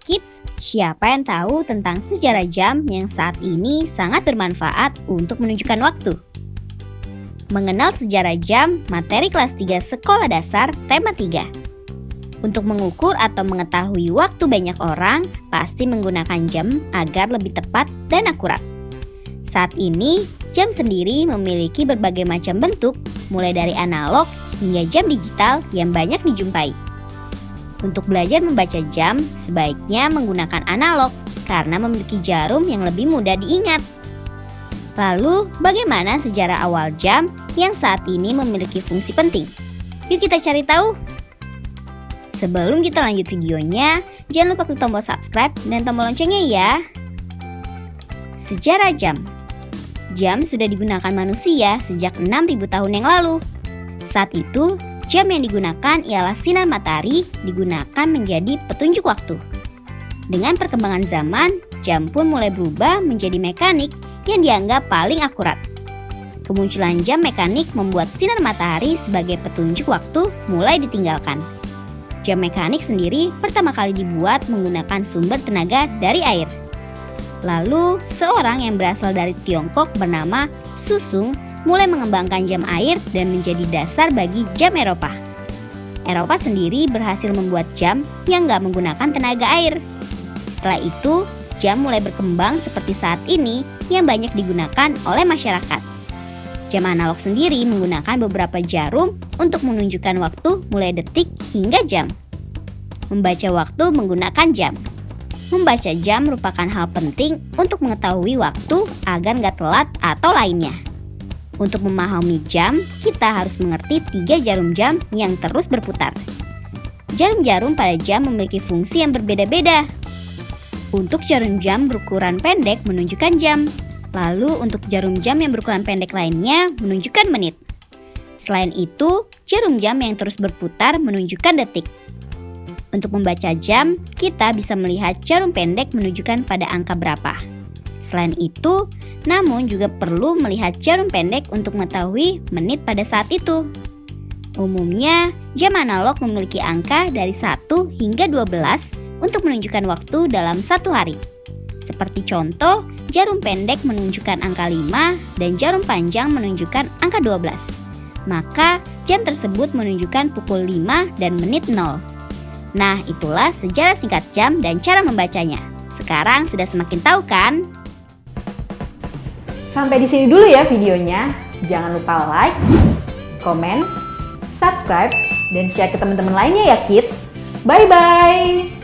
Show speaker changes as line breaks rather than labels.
Kids, siapa yang tahu tentang sejarah jam yang saat ini sangat bermanfaat untuk menunjukkan waktu? Mengenal sejarah jam, materi kelas 3 sekolah dasar, tema 3. Untuk mengukur atau mengetahui waktu banyak orang, pasti menggunakan jam agar lebih tepat dan akurat. Saat ini, jam sendiri memiliki berbagai macam bentuk, mulai dari analog hingga jam digital yang banyak dijumpai. Untuk belajar membaca jam, sebaiknya menggunakan analog karena memiliki jarum yang lebih mudah diingat. Lalu, bagaimana sejarah awal jam yang saat ini memiliki fungsi penting? Yuk kita cari tahu! Sebelum kita lanjut videonya, jangan lupa klik tombol subscribe dan tombol loncengnya ya! Sejarah jam. Jam sudah digunakan manusia sejak 6.000 tahun yang lalu. Saat itu, jam yang digunakan ialah sinar matahari digunakan menjadi petunjuk waktu. Dengan perkembangan zaman, jam pun mulai berubah menjadi mekanik yang dianggap paling akurat. Kemunculan jam mekanik membuat sinar matahari sebagai petunjuk waktu mulai ditinggalkan. Jam mekanik sendiri pertama kali dibuat menggunakan sumber tenaga dari air. Lalu, seorang yang berasal dari Tiongkok bernama Su Sung mulai mengembangkan jam air dan menjadi dasar bagi jam Eropa. Eropa sendiri berhasil membuat jam yang nggak menggunakan tenaga air. Setelah itu, jam mulai berkembang seperti saat ini yang banyak digunakan oleh masyarakat. Jam analog sendiri menggunakan beberapa jarum untuk menunjukkan waktu mulai detik hingga jam. Membaca waktu menggunakan jam. Membaca jam merupakan hal penting untuk mengetahui waktu agar nggak telat atau lainnya. Untuk memahami jam, kita harus mengerti 3 jarum jam yang terus berputar. Jarum-jarum pada jam memiliki fungsi yang berbeda-beda. Untuk jarum jam berukuran pendek menunjukkan jam. Lalu untuk jarum jam yang berukuran pendek lainnya menunjukkan menit. Selain itu, jarum jam yang terus berputar menunjukkan detik. Untuk membaca jam, kita bisa melihat jarum pendek menunjukkan pada angka berapa. Selain itu, namun juga perlu melihat jarum pendek untuk mengetahui menit pada saat itu. Umumnya, jam analog memiliki angka dari 1 hingga 12 untuk menunjukkan waktu dalam satu hari. Seperti contoh, jarum pendek menunjukkan angka 5 dan jarum panjang menunjukkan angka 12. Maka, jam tersebut menunjukkan pukul 5 dan menit 0. Nah, itulah sejarah singkat jam dan cara membacanya. Sekarang sudah semakin tahu kan?
Sampai di sini dulu ya videonya. Jangan lupa like, komen, subscribe, dan share ke teman-teman lainnya ya kids. Bye-bye!